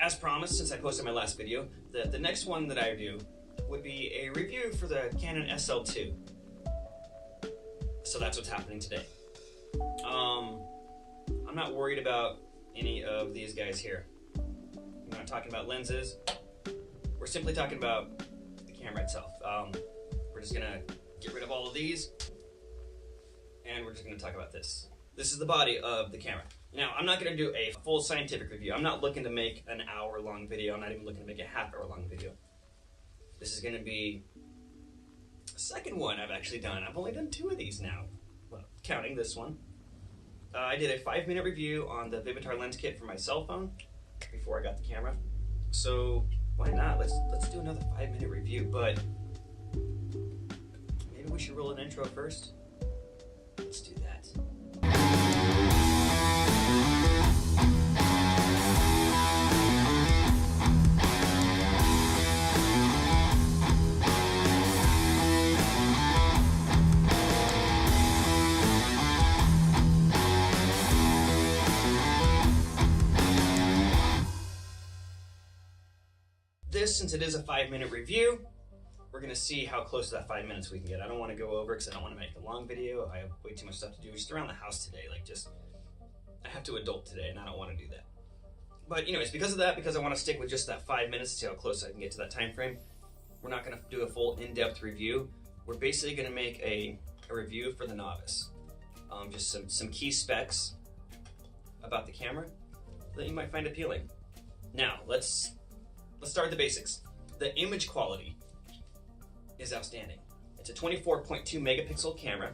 as promised, since I posted my last video, the next one that I do would be a review for the Canon SL2. So that's what's happening today. I'm not worried about any of these guys here. I'm not talking about lenses. We're simply talking about the camera itself. We're just gonna get rid of all of these, and we're just gonna talk about this. This is the body of the camera. Now, I'm not gonna do a full scientific review. I'm not looking to make an hour-long video. I'm not even looking to make a half-hour-long video. This is gonna be the second one I've actually done. I've only done 2 of these now, well, counting this one. I did a 5-minute review on the Vivitar lens kit for my cell phone before I got the camera. So why not? Let's do another 5-minute review, but maybe we should roll an intro first. Let's do that. Since it is a 5-minute review, we're going to see how close to that 5 minutes we can get. I don't want to go over because I don't want to make a long video. I have way too much stuff to do just around the house today. I have to adult today and I don't want to do that. But anyways, because of that, because I want to stick with just that 5 minutes to see how close I can get to that time frame, we're not going to do a full in-depth review. We're basically going to make a review for the novice. Just some key specs about the camera that you might find appealing. Now, let's start with the basics. The image quality is outstanding. It's a 24.2 megapixel camera,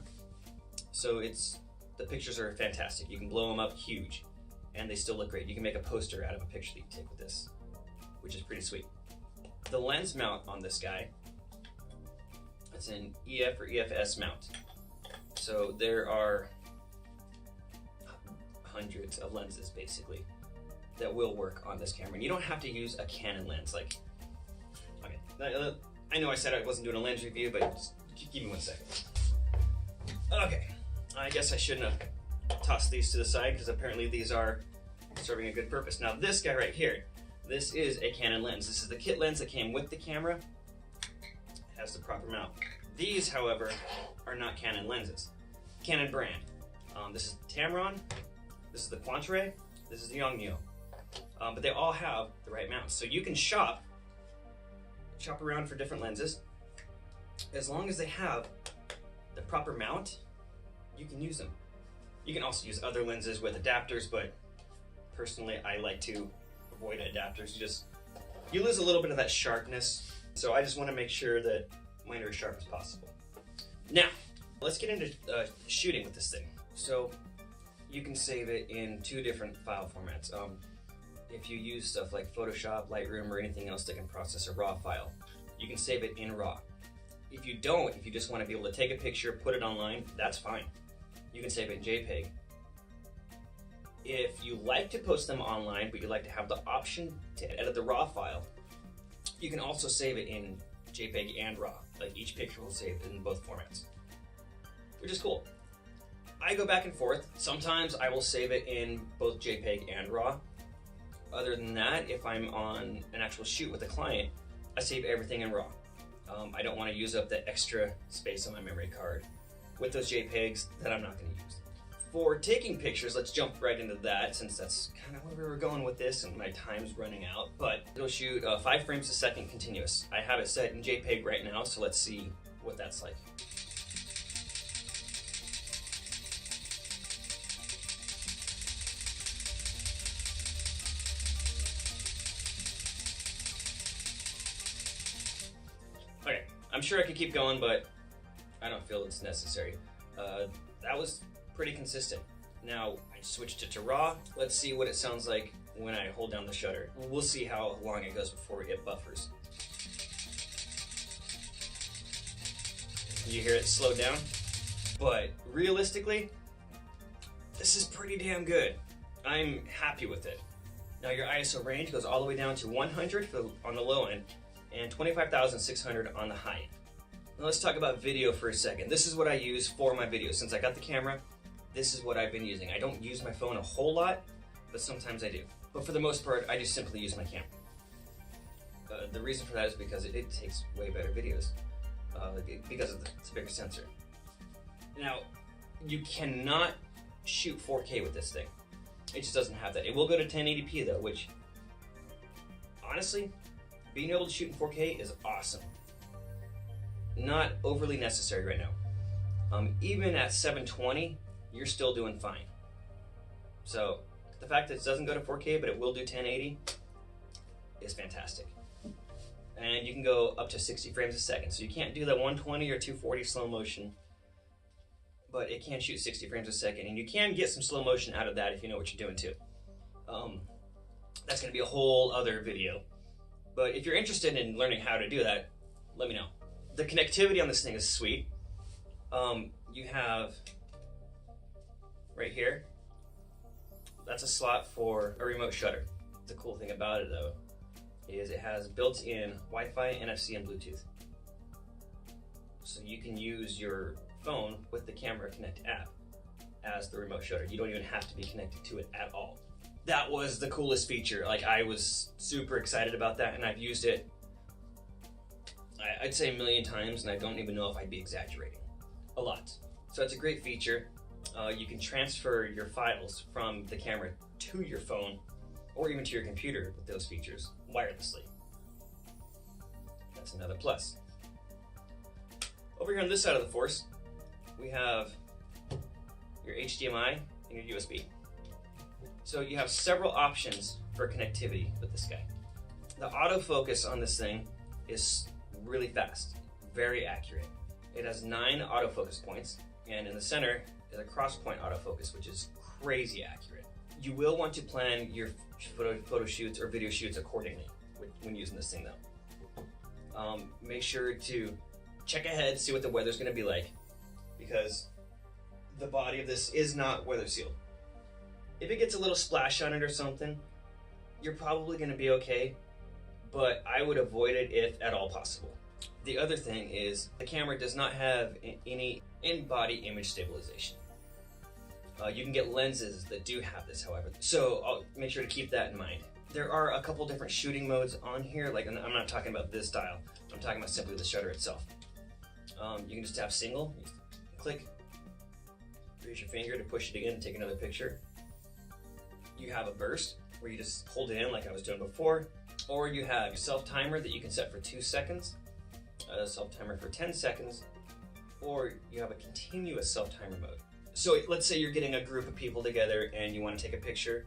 so the pictures are fantastic. You can blow them up huge, and they still look great. You can make a poster out of a picture that you take with this, which is pretty sweet. The lens mount on this guy, it's an EF or EFS mount. So there are hundreds of lenses, basically, that will work on this camera. And you don't have to use a Canon lens. Okay, I know I said I wasn't doing a lens review, but just give me 1 second. Okay, I guess I shouldn't have tossed these to the side because apparently these are serving a good purpose. Now this guy right here, this is a Canon lens. This is the kit lens that came with the camera. It has the proper mount. These, however, are not Canon lenses. Canon brand. This is Tamron, this is the Quantere, this is the Yongnuo. But they all have the right mounts. So you can shop around for different lenses. As long as they have the proper mount, you can use them. You can also use other lenses with adapters, but personally I like to avoid adapters. You lose a little bit of that sharpness. So I just want to make sure that mine are as sharp as possible. Now, let's get into shooting with this thing. So you can save it in 2 different file formats. If you use stuff like Photoshop, Lightroom, or anything else that can process a RAW file, you can save it in RAW. If you don't, if you just want to be able to take a picture, put it online, that's fine. You can save it in JPEG. If you like to post them online, but you like to have the option to edit the RAW file, you can also save it in JPEG and RAW. Like each picture will save in both formats, which is cool. I go back and forth. Sometimes I will save it in both JPEG and RAW. Other than that, if I'm on an actual shoot with a client, I save everything in RAW. I don't want to use up the extra space on my memory card with those JPEGs that I'm not going to use. For taking pictures, let's jump right into that since that's kind of where we were going with this and my time's running out. But it'll shoot 5 frames a second continuous. I have it set in JPEG right now, so let's see what that's like. Okay, I'm sure I could keep going, but I don't feel it's necessary. That was pretty consistent. Now, I switched it to RAW. Let's see what it sounds like when I hold down the shutter. We'll see how long it goes before it buffers. You hear it slow down? But realistically, this is pretty damn good. I'm happy with it. Now your ISO range goes all the way down to 100 on the low end and 25,600 on the high end. Now let's talk about video for a second. This is what I use for my videos. Since I got the camera, this is what I've been using. I don't use my phone a whole lot, but sometimes I do. But for the most part, I just simply use my camera. The reason for that is because it takes way better videos because of it's a bigger sensor. Now, you cannot shoot 4K with this thing. It just doesn't have that. It will go to 1080p though, which honestly, being able to shoot in 4K is awesome. Not overly necessary right now. Even at 720, you're still doing fine. So the fact that it doesn't go to 4K, but it will do 1080 is fantastic. And you can go up to 60 frames a second. So you can't do that 120 or 240 slow motion, but it can shoot 60 frames a second. And you can get some slow motion out of that if you know what you're doing too. That's gonna be a whole other video. But if you're interested in learning how to do that, let me know. The connectivity on this thing is sweet. You have right here, that's a slot for a remote shutter. The cool thing about it though, is it has built-in Wi-Fi, NFC, and Bluetooth. So you can use your phone with the Camera Connect app as the remote shutter. You don't even have to be connected to it at all. That was the coolest feature. Like, I was super excited about that, and I've used it, I'd say a million times, and I don't even know if I'd be exaggerating. A lot. So it's a great feature. You can transfer your files from the camera to your phone or even to your computer with those features wirelessly. That's another plus. Over here on this side of the force, we have your HDMI and your USB. So you have several options for connectivity with this guy. The autofocus on this thing is really fast, very accurate. It has 9 autofocus points, and in the center is a cross-point autofocus, which is crazy accurate. You will want to plan your photo shoots or video shoots accordingly when using this thing though. Make sure to check ahead, see what the weather's gonna be like, because the body of this is not weather sealed. If it gets a little splash on it or something, you're probably gonna be okay, but I would avoid it if at all possible. The other thing is the camera does not have any in-body image stabilization. You can get lenses that do have this, however, so I'll make sure to keep that in mind. There are a couple different shooting modes on here, like I'm not talking about this dial, I'm talking about simply the shutter itself. You can just tap single, click, raise your finger to push it again and take another picture. You have a burst where you just hold it in like I was doing before, or you have your self-timer that you can set for 2 seconds, a self-timer for 10 seconds, or you have a continuous self-timer mode. So let's say you're getting a group of people together and you want to take a picture.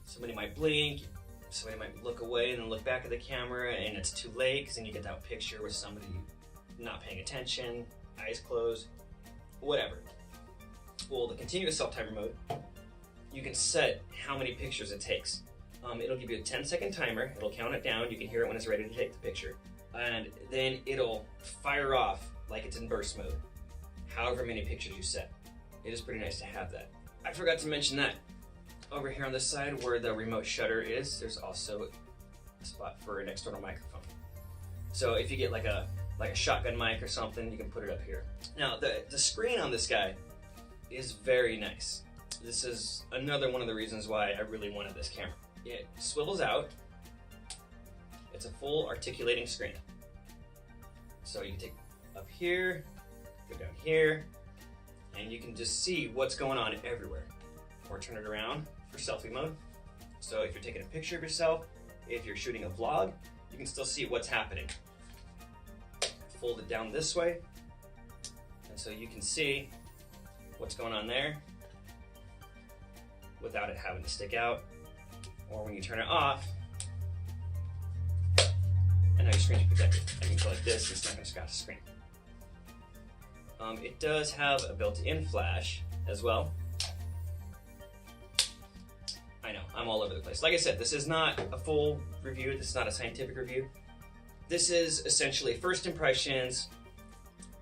Somebody might blink, somebody might look away and then look back at the camera, and it's too late because then you get that picture with somebody not paying attention, eyes closed, whatever. Well, the continuous self-timer mode, you can set how many pictures it takes. It'll give you a 10-second timer, it'll count it down, you can hear it when it's ready to take the picture, and then it'll fire off like it's in burst mode, however many pictures you set. It is pretty nice to have that. I forgot to mention that. Over here on this side where the remote shutter is, there's also a spot for an external microphone. So if you get like a shotgun mic or something, you can put it up here. Now the screen on this guy is very nice. This is another one of the reasons why I really wanted this camera. It swivels out. It's a full articulating screen. So you can take up here, go down here, and you can just see what's going on everywhere. Or turn it around for selfie mode. So if you're taking a picture of yourself, if you're shooting a vlog, you can still see what's happening. Fold it down this way, and so you can see what's going on there without it having to stick out. Or when you turn it off, and now your screen's protected. I can go like this, it's not going to scratch the screen. It does have a built-in flash as well. I know, I'm all over the place. Like I said, this is not a full review, this is not a scientific review. This is essentially first impressions,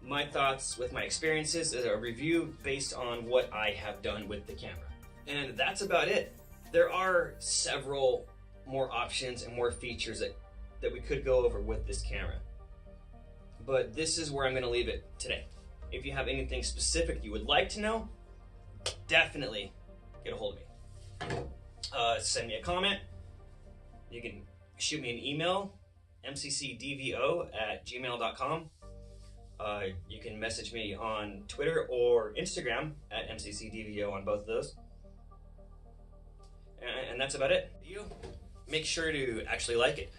my thoughts with my experiences, a review based on what I have done with the camera. And that's about it. There are several more options and more features that we could go over with this camera. But this is where I'm going to leave it today. If you have anything specific you would like to know, definitely get a hold of me. Send me a comment. You can shoot me an email, mccdvo@gmail.com. You can message me on Twitter or Instagram at MCCDVO on both of those. And that's about it. Make sure to actually like it.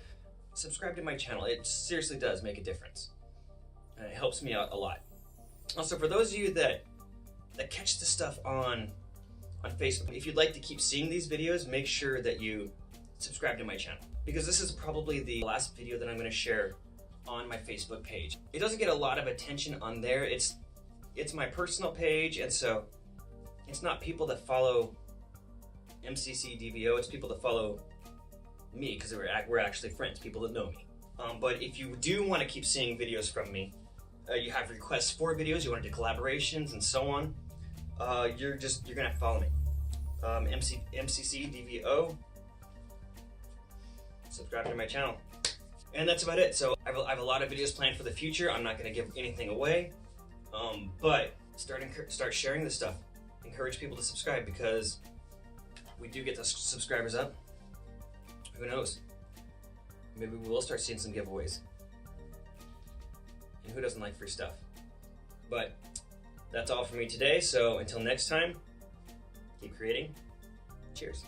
Subscribe to my channel. It seriously does make a difference. And it helps me out a lot. Also, for those of you that catch the stuff on Facebook, if you'd like to keep seeing these videos, make sure that you subscribe to my channel. Because this is probably the last video that I'm going to share on my Facebook page. It doesn't get a lot of attention on there. It's my personal page, and so it's not people that follow MCCDVO, it's people that follow me, because we're actually friends, people that know me. But if you do want to keep seeing videos from me, you have requests for videos, you want to do collaborations and so on, you're gonna have to follow me. MCCDVO, subscribe to my channel. And that's about it. So I have a lot of videos planned for the future. I'm not gonna give anything away, but start sharing this stuff. Encourage people to subscribe, because we do get the subscribers up. Who knows? Maybe we will start seeing some giveaways. And who doesn't like free stuff? But that's all for me today. So until next time, keep creating. Cheers.